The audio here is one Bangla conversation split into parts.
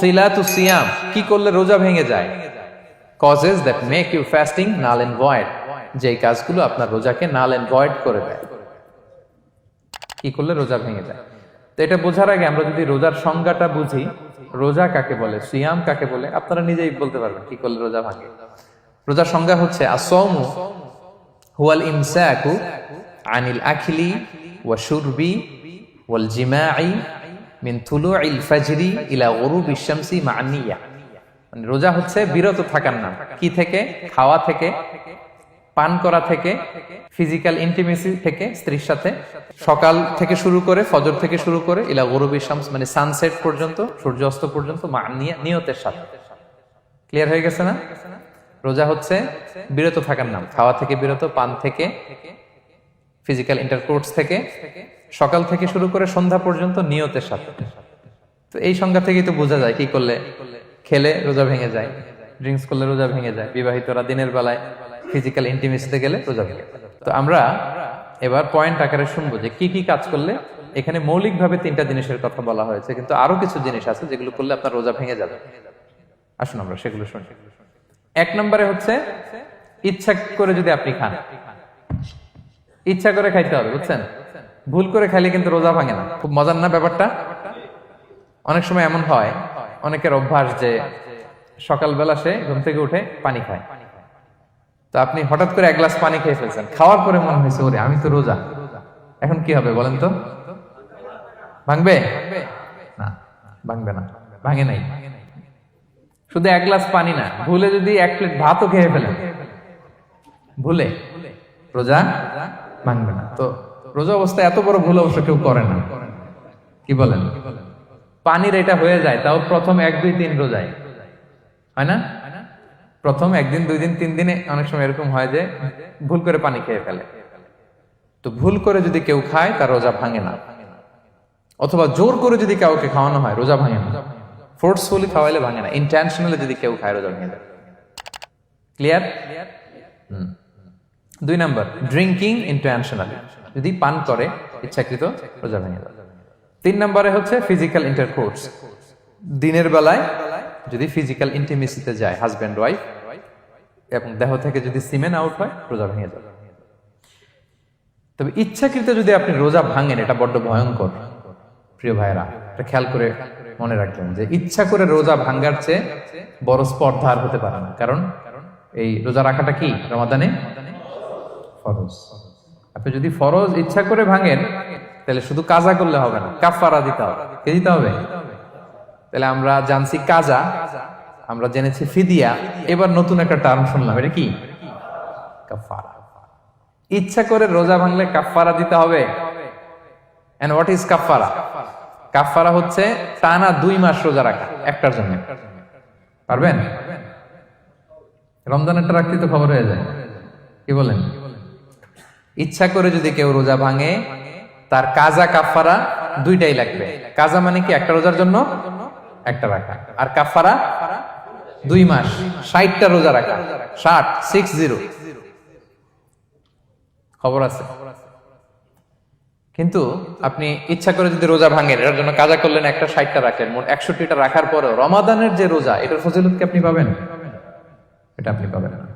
তিলাতু সিয়াম, কি করলে রোজা ভেঙে যায়? Causes that make you fasting null and void, যে কাজগুলো আপনার রোজাকে নাল এন্ড ভয়েড করে দেয়। কি করলে রোজা ভেঙে যায়? তো এটা বোঝার আগে আমরা যদি রোজার সংজ্ঞাটা বুঝি, রোজা কাকে বলে, সিয়াম কাকে বলে, আপনারা নিজেই বলতে পারবেন কি করলে রোজা ভাঙে। রোজার সংজ্ঞা হচ্ছে আসওমু হুয়াল ইমসাকু আনিল আখলি ওয়া শুরবি ওয়াল জিমাই মিন তুলুইল ফাজরি ইলা গুরুবিশ শামসি মা নিয়া। মানে রোজা হচ্ছে বিরত থাকার নাম। কি থেকে? খাওয়া থেকে, পান করা থেকে, ফিজিক্যাল ইন্টিমেসি থেকে স্ত্রীর সাথে, সকাল থেকে শুরু করে, ফজর থেকে শুরু করে ইলা গুরুবিশ শামস মানে সানসেট পর্যন্ত, সূর্যাস্ত পর্যন্ত মা নিয়তের সাথে। ক্লিয়ার হয়ে গেছে না? রোজা হচ্ছে বিরত থাকার নাম। খাওয়া থেকে বিরত, পান থেকে, ফিজিক্যাল ইন্টারকোর্স থেকে, সকাল থেকে শুরু করে সন্ধ্যা পর্যন্ত নিয়তের সাথে। তো এই সংজ্ঞা থেকেই তো বোঝা যায় কি করলে, খেলে রোজা ভেঙে যায়, ড্রিঙ্কস করলে রোজা ভেঙে যায়, বিবাহিতরা দিনের বেলায় ফিজিক্যাল ইন্টিমেসিতে গেলে রোজা ভেঙে যায়। তো আমরা এবার পয়েন্ট আকারে শুনবো যে কি কি কাজ করলে। এখানে মৌলিকভাবে 3টা জিনিসের কথা বলা হয়েছে, কিন্তু আরো কিছু জিনিস আছে যেগুলো করলে আপনার রোজা ভেঙে যাবে। আসুন আমরা সেগুলো শুনি। 1 নম্বরে হচ্ছে ইচ্ছা করে যদি আপনি খান, ইচ্ছা করে খাইতে হবে, বুঝছেন? ভুল করে খাইলে কিন্তু রোজা ভাঙে না। খুব মজার না ব্যাপারটা? অনেক সময় এমন হয়, অনেকের অভ্যাস যে সকালবেলা সে ঘুম থেকে উঠে পানি খায়। তো আপনি হঠাৎ করে 1 গ্লাস পানি খেয়ে ফেলছেন, খাওয়ার পরে মনে হয়েছে ওরে আমি তো রোজা, এখন কি হবে বলেন তো? ভাঙবে না? ভাঙবে না, ভাঙে নাই। শুধু 1 গ্লাস পানি না, ভুলে যদি 1 প্লেট ভাতও খেয়ে ফেলেন, ভুলে, রোজা ভাঙবে না। তো রোজা অবস্থায় এত বড় ভুল অবশ্য কেউ করে না, কি বলেন? পানির এটা হয়ে যায়, তাও প্রথম 1, 2, 3 রোজায় হয় না? প্রথম 1 দিন, 2 দিন, 3 দিনে অনেক সময় এরকম হয় যে ভুল করে পানি খেয়ে ফেলে। তো ভুল করে যদি কেউ খায় তার রোজা ভাঙে না। অথবা জোর করে যদি কাউকে খাওয়ানো হয় রোজা ভাঙে না। ফোর্সফুলি খাওয়াইলে ভাঙে না, ইন্টেনশনালি যদি কেউ খায় রোজা ভেঙে যায়। ক্লিয়ার? 2 নাম্বার, ড্রিঙ্কিং ইন্টেনশনালি, যদি পান করে ইচ্ছাকৃত, রোজা ভেঙে যায়। 3 নম্বরে হচ্ছে ফিজিক্যাল ইন্টারকোর্স, দিনের বেলায় যদি ফিজিক্যাল ইন্টিমেসিতে যায় হাজব্যান্ড ওয়াইফ এবং দেহ থেকে যদি সিমেন আউট হয় রোজা ভেঙে যায়। তবে ইচ্ছাকৃত যদি আপনি রোজা ভাঙেন, এটা বড্ড ভয়ঙ্কর প্রিয় ভাইরা। এটা খেয়াল করে মনে রাখবেন যে ইচ্ছা করে রোজা ভাঙার চেয়ে বড় স্পর্ধা আর হতে পারে না। কারণ এই রোজা রাখাটা কি রমাদানে ফরজ। আপনি যদি ফরজ ইচ্ছা করে ভাঙেন তাহলে শুধু কাজা করলে হবে না, কাফারা দিতে হবে। কে দিতে হবে? তাহলে আমরা জানছি কাজা, আমরা জেনেছি ফিদিয়া, এবার নতুন একটা টার্ম শুনলাম, এটা কি? কাফারা। ইচ্ছা করে রোজা ভাঙলে কাফারা দিতে হবে। এন্ড হোয়াট ইজ কাফারা? কাফারা হচ্ছে টানা 2 মাস রোজা রাখা একটার জন্য। পারবেন? রমজানেরটা রাখতে তো খবর হয়ে যায়, কি বলেন? ইচ্ছা করে যদি কেউ রোজা ভাঙে তার কাজা কাফারা 2টাই লাগবে। কাজা মানে কি? একটা রোজার জন্য একটা রাখা, আর কাফারা 2 মাস 60টা রোজা রাখা। 60 খবর আছে। কিন্তু আপনি ইচ্ছা করে যদি রোজা ভাঙেন, এটার জন্য কাজা করলেন, একটা 60টা রাখলেন, মোট 61টা রাখার পরেও রমাদানের যে রোজা, এটার ফজিলত কি আপনি পাবেন? এটা আপনি পাবেন না।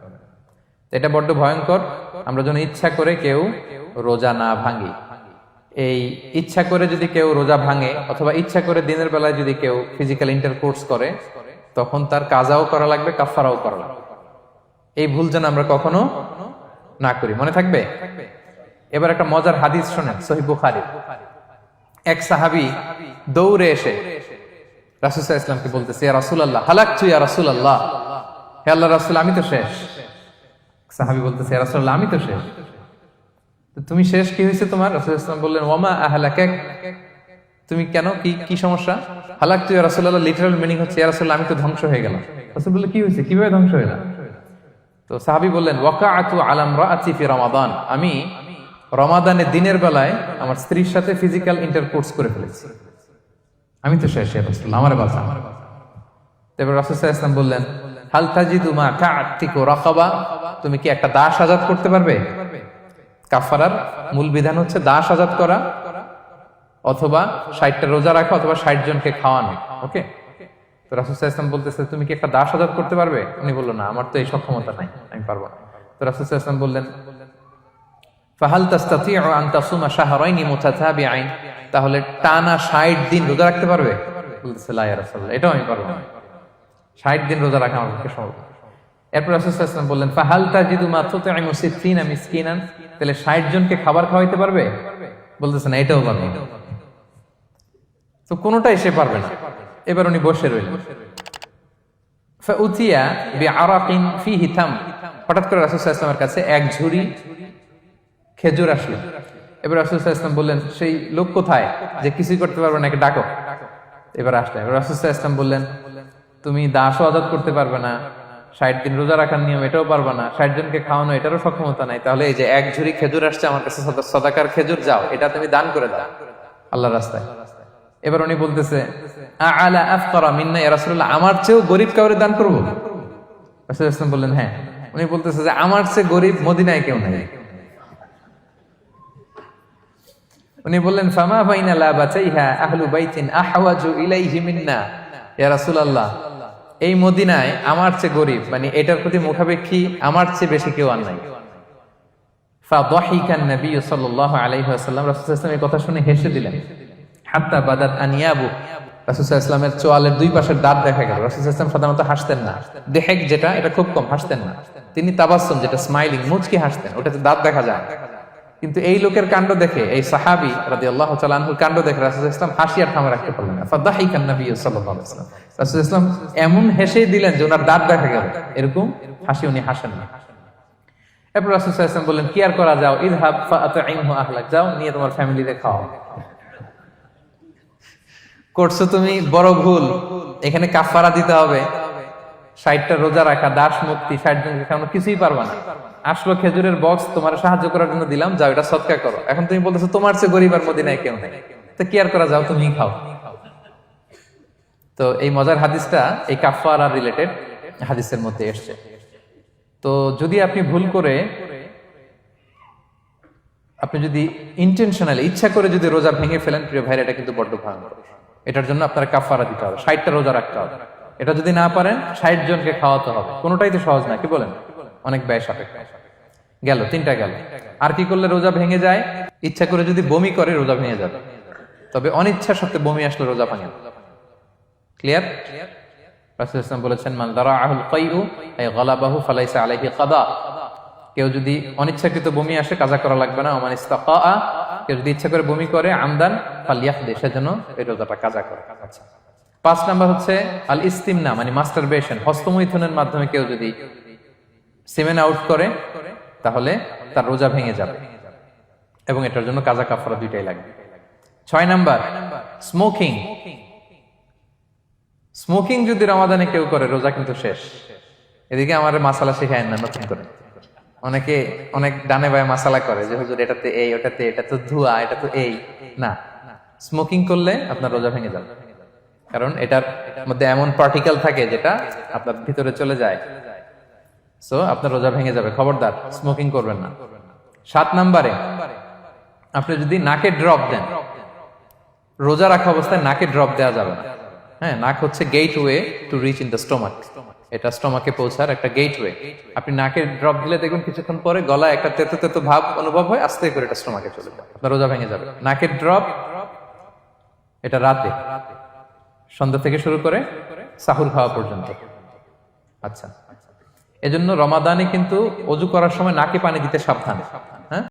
এটা বড্ড ভয়ঙ্কর। আমরা যেন ইচ্ছা করে কেউ রোজা না ভাঙি। এই ইচ্ছা করে যদি কেউ রোজা ভাঙে অথবা ইচ্ছা করে দিনের বেলায় যদি কেউ ফিজিক্যাল ইন্টারকোর্স করে, তখন তার কাজাও করা লাগবে, কাফারাও করা লাগবে। এই ভুল যেন আমরা কখনো না করি, মনে থাকবে। এবার একটা মজার হাদিস শোনেন, সহিহ বুখারী। এক সাহাবী দৌড়ে এসে রাসূল সাল্লাল্লাহু আলাইহি ওয়াসাল্লামকে বলতেছে, ইয়া রাসূলুল্লাহ হালাকতু ইয়া রাসূলুল্লাহ, হে আল্লাহর রাসূল আমি তো শেষ। সাহাবী বলতেছে, ইয়া রাসূলুল্লাহ আমি তো শেষ। তুমি শেষ, কি হয়েছে তোমার? রাসূল সাল্লাল্লাহু আলাইহি ওয়াসাল্লাম বললেন, ওয়ামা আহলাকাক, তুমি কেন, কি সমস্যা? হালাকতু ইয়া রাসূলুল্লাহ লিটারাল মিনিং হচ্ছে, ইয়া রাসূলুল্লাহ আমি তো ধ্বংস হয়ে গেলাম। রাসূল বললেন, কি হয়েছে, কিভাবে ধ্বংস হইলাম? তো সাহাবী বললেন, ওয়াকাআতু আলা ইমরাআতি ফি রমাদান, আমি রমাদানের দিনের বেলায় আমার স্ত্রীর সাথে ফিজিক্যাল ইন্টারকোর্স করে ফেলেছি, আমি তো শেষ, ইয়া রাসূলুল্লাহ আমারে বাঁচান। তারপর রাসূল সাল্লাল্লাহু আলাইহি ওয়াসাল্লাম বললেন, হাল তাজিদু মা কা'তিকু রাকাবা, তুমি কি একটা দাস আজাদ করতে পারবে? কাফারার মূল বিধান হচ্ছে দাস আজাদ করা, অথবা 60টা রোজা রাখা, অথবা 60 জনকে খাওয়ানো। ওকে, তো রাসূল সাল্লাল্লাহু আলাইহি ওয়াসাল্লাম বলতেছে, তুমি কি একটা দাস আজাদ করতে পারবে? উনি বলল, না, আমার তো এই সক্ষমতা নাই, আমি পারবো না। তো রাসূল সাল্লাল্লাহু আলাইহি ওয়াসাল্লাম বললেন, ফাহাল তাস্তাতিউ আন তাসুমা শাহরাইনি মুতাতাবিআইন, তাহলে টানা 60 দিন রোজা রাখতে পারবে? বলতেছে, লা ইয়া রাসূলুল্লাহ, এটাও আমি পারবো না, 60 দিন রোজা রাখা আমার পক্ষে সম্ভব না। এরপর রাসূল সাল্লাল্লাহু আলাইহি ওয়াসাল্লাম বললেন, ফাহাল তাজিদু মা তুতঈমু 60 মিসকিনান, তাহলে 60 জনকে খাবার খাওয়াইতে পারবে? বলতেছে, না, এটাও পারবো না। তো কোনোটাই সে পারবে না। এবার উনি বসে রইলেন। ফাউতিয়া বিআরাকিন ফিহি তাম, হঠাৎ করে রাসূল সাল্লাল্লাহু আলাইহি ওয়াসাল্লামের কাছে এক ঝুড়ি খেজুর আসলো। এবার রাসূল সাল্লাল্লাহু আলাইহি ওয়াসাল্লাম বললেন, সেই লোক কোথায় যে কিছুই করতে পারবে না, একে ডাকো। এবার আসলেন। এবার রাসূল সাল্লাল্লাহু আলাইহি ওয়াসাল্লাম বললেন, তুমি দাসও আজাদ করতে পারবে না, 60 দিন রোজা রাখার নিয়ম এটাও পারবে না, 60 জনকে খাওয়ানো এটারও সক্ষমতা নাই, তাহলে এই যে এক ঝুড়ি খেজুর আসছে আমার কাছে, সাদাকার খেজুর, যাও এটা তুমি দান করে দাও আল্লাহর রাস্তায়। এবার উনি বলতেছে, আলা আফকারা মিন্না ইয়া রাসূলুল্লাহ, আমার চেয়েও গরীব কাউরে দান করব? রাসূল সাল্লাল্লাহু আলাইহি ওয়াসাল্লাম বললেন, হ্যাঁ। উনি বলতেছে যে আমার চেয়ে গরীব মদিনায় কেউ নাই। উনি বললেন, ফামা বাইনা লাবাতাইহা আহলু বাইতিন আহওয়াজু ইলাইহি মিন্না ইয়া রাসূলুল্লাহ, এই মদিনায় আমার চেয়ে গরীব, মানে এটার প্রতি মুখাপেক্ষী আমার চেয়ে বেশি কেউ আর নাই। ফাদাহিকান নবী সাল্লাল্লাহু আলাইহি ওয়াসাল্লাম, রাসূল সাল্লাল্লাহু আলাইহি ওয়াসাল্লাম এই কথা শুনে হেসে দিলেন। হাত্তা বাদাত আনিয়াবু, রাসূল সাল্লাল্লাহু আলাইহি ওয়াসাল্লামের চোয়ালের দুই পাশের দাঁত দেখা গেল। রাসূল সাল্লাল্লাহু আলাইহি ওয়াসাল্লাম সাধারণত হাসতেন না, দেহেক যেটা এটা খুব কম হাসতেন না, তিনি তাবাসসুম যেটা স্মাইলিং মুচকি হাসতেন, ওটাতে দাঁত দেখা যায়। কিন্তু এই লোকের কাণ্ড দেখে, এই সাহাবী রাদিয়াল্লাহু তাআলা আনহুর কাণ্ড দেখে রাসূল সাল্লাল্লাহু আলাইহি ওয়াসাল্লাম হাসি আর থামে রাখতে পারলেন না। ফাদাহিকান নবী সাল্লাল্লাহু আলাইহি ওয়াসাল্লাম, রাসূল সাল্লাল্লাহু আলাইহি ওয়াসাল্লাম এমন হেসে দিলেন যে ওনার দাঁত দেখা গেল, এরকম হাসি উনি হাসেন না। এরপর রাসূল সাল্লাল্লাহু আলাইহি ওয়াসাল্লাম বললেন, কি আর করা, যাও, ইযহাব ফাআতঈমহু আহলাক, যাও নিয়ে তোমার ফ্যামিলিতে খাও। করছো তুমি বড় ভুল, এখানে কাফারা দিতে হবে, 60টা রোজা রাখা, দাস মুক্তি, 60 জনকে খাওয়ানো, কিছুই পারবা না। আসলো খেজুরের বক্স, তোমার সাহায্য করার জন্য দিলাম, যাও এটা সদকা করো। এখন তুমি বলতেছো তোমার চেয়ে গরীব আর মদিনায় কেউ নেই, তো কি আর করা, যাও তুমি খাও। তো এই মজার হাদিসটা এই কাফারা রিলেটেড হাদিসের মধ্যে এসছে। তো যদি আপনি ভুল করে, আপনি যদি ইন্টেনশনালি ইচ্ছা করে যদি রোজা ভেঙে ফেলেন, প্রিয় ভাইরা, এটা কিন্তু বড্ড ভয়ঙ্কর। এটার জন্য আপনার কাফারা দিতে হবে, 60টা রোজা রাখতে হবে। এটা যদি না পারেন, 60 জনকে খাওয়াতে হবে। কোনোটাই তো সহজ না, কি বলেন? অনেক ব্যয় সাপেক্ষ। গেল 3টা গেল। আর কি করলে রোজা ভেঙে যায়? ইচ্ছা করে যদি বমি করে রোজা ভেঙে যাবে, তবে অনিচ্ছা সত্ত্বে বমি আসলে রোজা ভাঙে। ক্লিয়ার? রাসূল সাল্লাল্লাহু আলাইহি ওয়াসাল্লাম বলেছেন, মান দারাআহুল কাইউ আই গালাবাহু ফালাইসা আলাইহি কাদা, কেউ যদি অনিচ্ছাকৃত বমি আসে কাজা করা লাগবে না। ওমান ইস্তাকা, কেউ যদি ইচ্ছা করে বমি করে আমদান ফালিয়াহদি, সেজন্য এই রোজাটা কাজা করে। আচ্ছা, 5 নাম্বার হচ্ছে আল ইস্তিমনা, মানে মাস্টারবেশন, হস্তমৈথুনের মাধ্যমে কেউ যদি সিমেন আউট করে তাহলে তার রোজা ভেঙে যাবে, এবং এটার জন্য কাজা কাফারা দুইটাই লাগবে। 6 নাম্বার স্মোকিং। স্মোকিং যদি রমাদানে কেউ করে, রোজা কিন্তু শেষ। এদিকে আমার মাসালা শেখায় না নতুন করে, অনেকে অনেক ডানে বায়ে মাসালা করে যে হুজুর এটাতে এই, ওটাতে, এটা তো ধোঁয়া, এটা তো এই না। স্মোকিং করলে আপনার রোজা ভেঙে যাবে, কারণ এটার মধ্যে এমন পার্টিকেল থাকে যেটা আপনার ভিতরে চলে যায়, সো আপনার রোজা ভেঙে যাবে। খবরদার স্মোকিং করবেন না। 7 নাম্বারে আপনি যদি নাকে ড্রপ দেন, রোজা রাখা অবস্থায় নাকে ড্রপ দেওয়া যাবে না। হ্যাঁ, নাক হচ্ছে gateway to reach in the stomach, এটা স্টোমাকে পৌঁছার একটা গেটওয়ে। আপনি নাকে ড্রপ দিলে দেখুন কিছুক্ষণ পরে গলায় একটা তেতো তেতো ভাব অনুভব হয়, আস্তে করে এটা স্টোমাকে চলে যায়, আপনার রোজা ভেঙে যাবে। নাকের ড্রপ এটা রাতে, সন্ধ্যা থেকে শুরু করে সাহুর খাওয়া পর্যন্ত। আচ্ছা, এজন্য রমাদানে কিন্তু অজু করার সময় নাকে পানি দিতে সাবধান।